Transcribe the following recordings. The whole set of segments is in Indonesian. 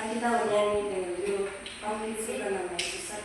Sekarang kita bernyanyi dengan judul Bangkit Suka Nama Yesus. 1,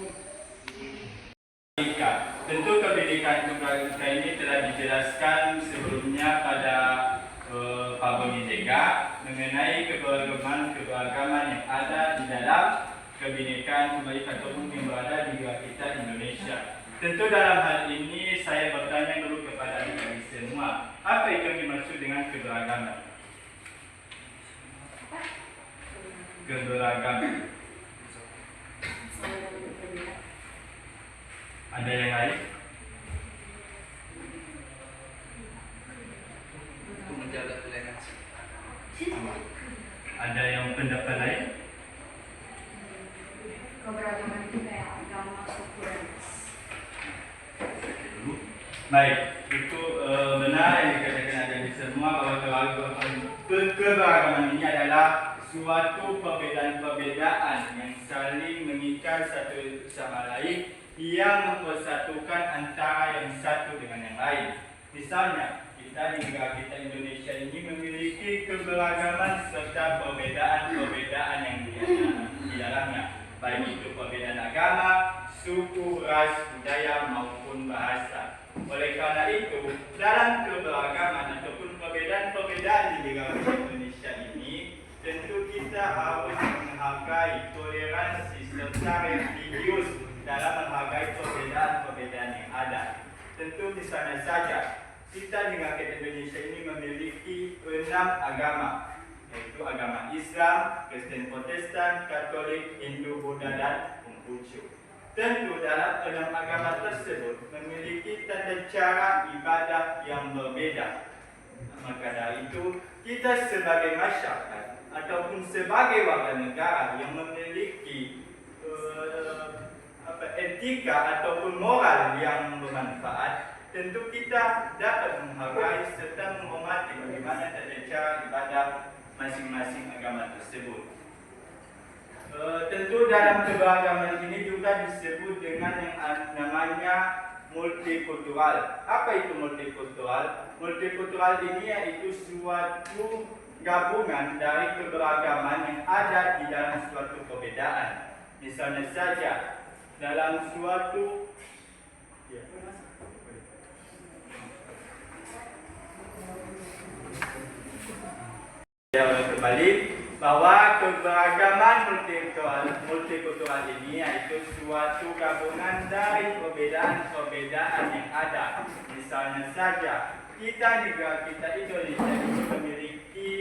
2, 3. Tentu kebinekaan tunggal ika ini telah dijelaskan sebelumnya pada Pak Boni Jega mengenai keberagaman yang ada di dalam kebinekaan tunggal ika ataupun yang berada di negara kita Indonesia. Tentu dalam hal ini saya bertanya dulu kepada kami semua, apa itu yang dimaksud dengan keberagaman? Keberagaman. Ada yang lain? Untuk menjaga toleransi. Ada yang pendapat lain? Keberagaman itu kayak agama, suku, dan ras. Baik, itu benar yang dikatakan ada di semua bahwa keberagaman ini adalah suatu perbedaan-perbedaan yang saling mengikat satu sama lain yang mempersatukan antara yang satu dengan yang lain. Misalnya, kita di negara kita Indonesia ini memiliki keberagaman serta perbedaan-perbedaan yang di dalamnya, baik itu perbedaan agama, suku, ras, budaya maupun bahasa. Oleh karena itu, dalam keberagaman ataupun perbedaan-perbedaan di negara Indonesia ini, tentu kita harus menghargai toleransi serta religius dalam menghargai perbedaan-perbedaan yang ada. Tentu misalnya saja, kita di negara Indonesia ini memiliki 6 agama, yaitu agama Islam, Kristen Protestan, Katolik, Hindu, Buddha, dan Konghucu. Tentu dalam 6 agama tersebut memiliki tata cara ibadah yang berbeda. Maka dari itu, kita sebagai masyarakat ataupun sebagai warga negara yang memiliki etika ataupun moral yang bermanfaat, tentu kita dapat menghargai serta menghormati bagaimana tata cara ibadah masing-masing agama tersebut. Tentu dalam keberagaman ini juga disebut dengan yang namanya multikultural. Apa itu multikultural? Multikultural ini yaitu suatu gabungan dari keberagaman yang ada di dalam suatu perbedaan. Misalnya saja, dalam suatu kembali bahwa keberagaman multikultural ini yaitu suatu gabungan dari perbedaan-perbedaan yang ada. Misalnya saja, kita juga Indonesia memiliki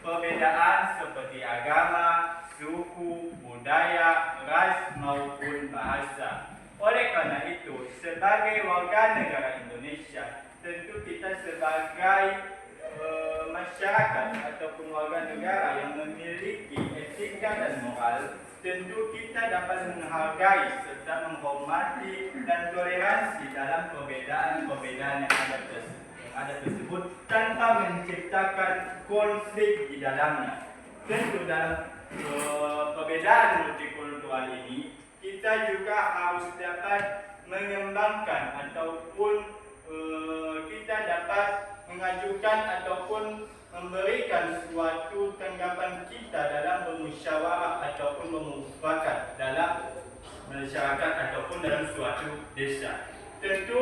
perbedaan seperti agama, suku, budaya, ras maupun bahasa. masa. Oleh karena itu, sebagai warga negara Indonesia, tentu kita sebagai masyarakat ataupun warga negara yang memiliki etika dan moral, tentu kita dapat menghargai serta menghormati dan toleransi dalam perbedaan-perbedaan yang ada tersebut tanpa menciptakan konflik di dalamnya. Tentu dalam perbedaan multikultural ini kita juga harus dapat mengembangkan ataupun kita dapat mengajukan ataupun memberikan suatu tanggapan kita dalam bermusyawarah ataupun bermufakat dalam masyarakat ataupun dalam suatu desa. Tentu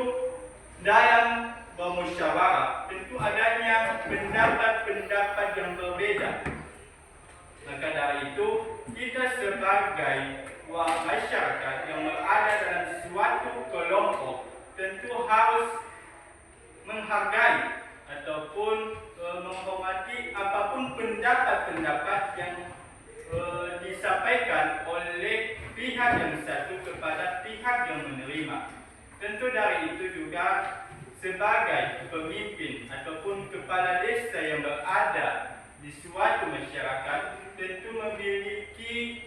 dalam bermusyawarah tentu adanya pendapat-pendapat yang berbeda. Maka dari itu kita sebagai masyarakat yang berada dalam suatu kelompok tentu harus menghargai ataupun menghormati apapun pendapat-pendapat yang disampaikan oleh pihak yang satu kepada pihak yang menerima. Tentu dari itu juga sebagai pemimpin ataupun kepala desa yang berada di suatu masyarakat tentu memiliki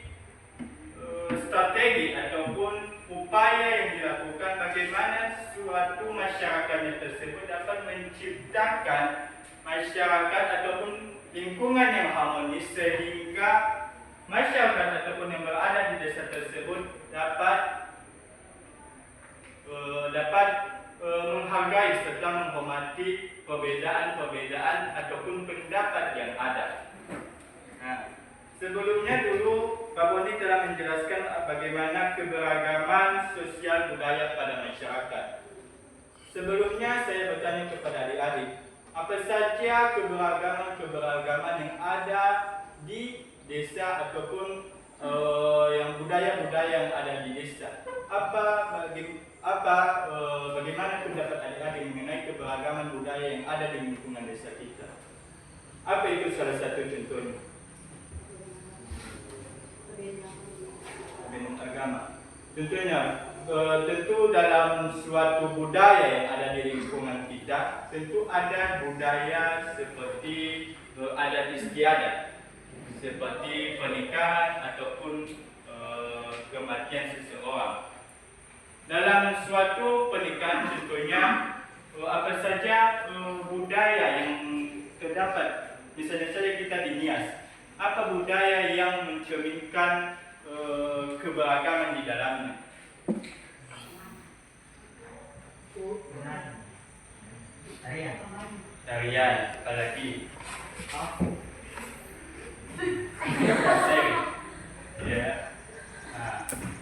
strategi ataupun upaya yang dilakukan bagaimana suatu masyarakat tersebut dapat menciptakan masyarakat ataupun lingkungan yang harmonis sehingga masyarakat ataupun yang berada di desa tersebut dapat menghargai serta menghormati perbedaan-perbedaan ataupun pendapat yang ada. Nah, sebelumnya dulu Pak Boni telah menjelaskan bagaimana keberagaman sosial budaya pada masyarakat. Sebelumnya saya bertanya kepada adik-adik, apa saja keberagaman yang ada di desa ataupun yang budaya-budaya yang ada di desa? Bagaimana pendapat adik-adik mengenai keberagaman budaya yang ada di lingkungan desa kita? Apa itu salah satu contohnya? Perbedaan agama. Tentunya, tentu dalam suatu budaya yang ada di lingkungan kita, tentu ada budaya seperti adat istiadat, seperti pernikahan ataupun kematian seseorang. Dalam suatu pernikahan contohnya apa saja budaya yang terdapat, misalnya saja kita di Nias, apa budaya yang mencerminkan keberagaman di dalamnya? Tarian, apalagi ya.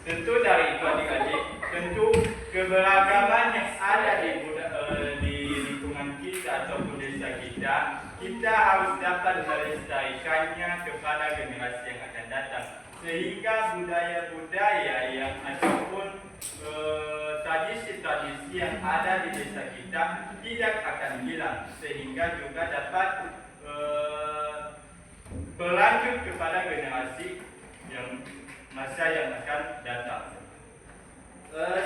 Tentu dari itu adik-adik, tentu keberagaman yang ada di lingkungan kita ataupun desa kita, kita harus dapat melestarikannya kepada generasi yang akan datang, sehingga budaya-budaya yang ataupun tradisi-tradisi yang ada di desa kita tidak akan hilang, sehingga juga dapat berlanjut kepada generasi yang masa yang akan datang.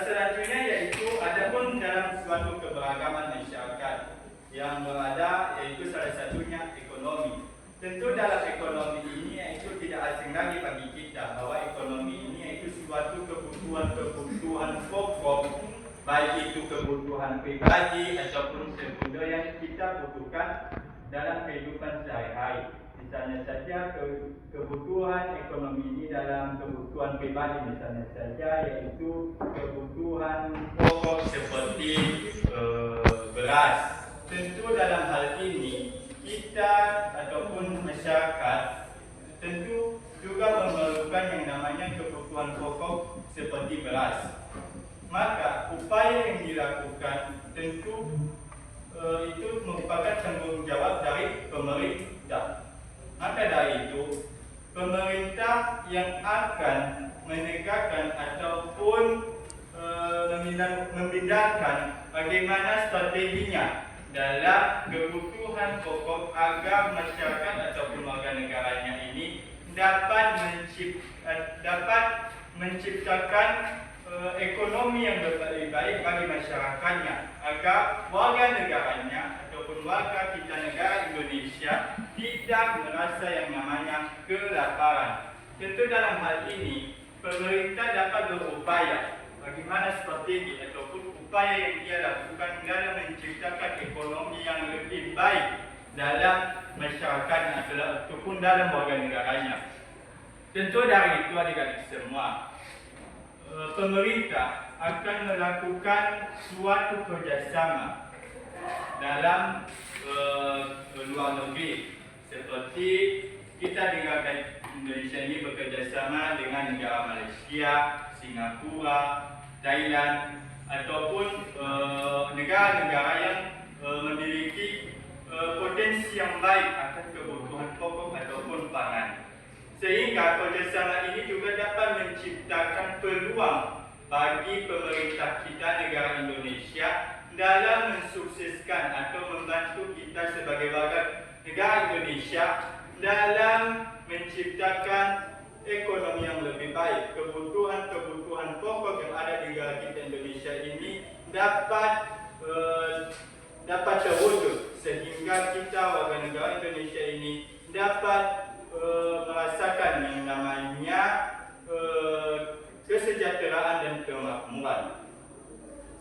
Selanjutnya yaitu adapun dalam suatu keberagaman masyarakat yang berada, yaitu salah satunya ekonomi. Tentu dalam ekonomi ini yaitu tidak asing lagi bagi kita bahwa ekonomi ini yaitu suatu kebutuhan pokok, baik itu kebutuhan pribadi ataupun kebutuhan yang kita butuhkan dalam kehidupan sehari-hari. Misalnya saja kebutuhan ekonomi ini dalam kebutuhan pribadi, misalnya saja yaitu kebutuhan pokok seperti beras. Tentu dalam hal ini kita ataupun masyarakat tentu juga memerlukan yang namanya kebutuhan pokok seperti beras. Maka upaya yang dilakukan tentu itu merupakan tanggung jawab dari pemerintah. Maka dari itu, pemerintah yang akan menegakkan ataupun membedakan bagaimana strateginya dalam kebutuhan pokok agar masyarakat ataupun warga negaranya ini dapat menciptakan ekonomi yang lebih baik bagi masyarakatnya agar warga negaranya ataupun warga kita negara Indonesia tidak merasa yang namanya kelaparan. Tentu dalam hal ini pemerintah dapat berupaya bagaimana strategi ataupun upaya yang dia lakukan dalam menciptakan ekonomi yang lebih baik dalam masyarakatnya ataupun dalam warga negaranya. Tentu dari itu adik-adik semua, pemerintah akan melakukan suatu kerjasama dalam luar negeri, seperti kita di Indonesia ini bekerjasama dengan negara Malaysia, Singapura, Thailand ataupun negara-negara yang memiliki potensi yang baik akan kebutuhan pokok ataupun pangan. Sehingga kerjasama ini juga dapat menciptakan peluang bagi pemerintah kita negara Indonesia dalam mensukseskan atau membantu kita sebagai warga negara Indonesia dalam menciptakan ekonomi yang lebih baik. Kebutuhan pokok yang ada di negara kita Indonesia ini dapat terwujud sehingga kita warga negara Indonesia ini dapat merasakan yang namanya kesejahteraan dan kemakmuran.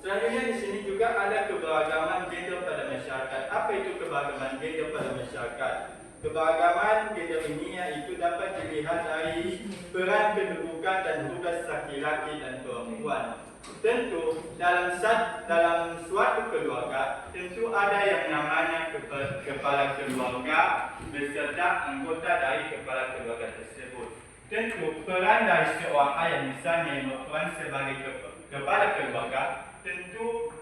Selanjutnya di sini juga ada keberagaman gender pada masyarakat. Apa itu keberagaman gender pada masyarakat? Keberagaman gender ini yaitu dapat dilihat dari peran kedudukan dan tugas laki-laki dan perempuan. Tentu dalam suatu keluarga tentu ada yang namanya kepala keluarga beserta anggota dari kepala keluarga tersebut. Tentu peran dari seorang ayah misalnya yang berperan sebagai kepala keluarga, tentu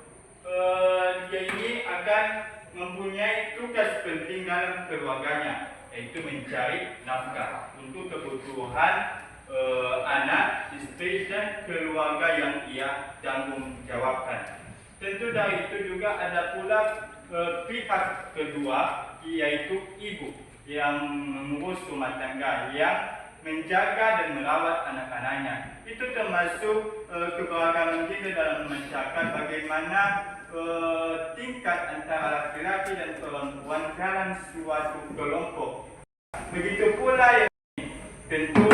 dia ini akan mempunyai tugas penting dalam keluarganya, yaitu mencari nafkah untuk kebutuhan anak, istri dan keluarga yang ia tanggung jawabkan. Tentu dari itu juga ada pula pihak kedua, yaitu ibu yang mengurus rumah tangga, yang menjaga dan merawat anak-anaknya. Itu termasuk keberagaman gender dalam masyarakat, bagaimana tingkat antara laki-laki dan perempuan dalam suatu kelompok. Begitu pula yang tentu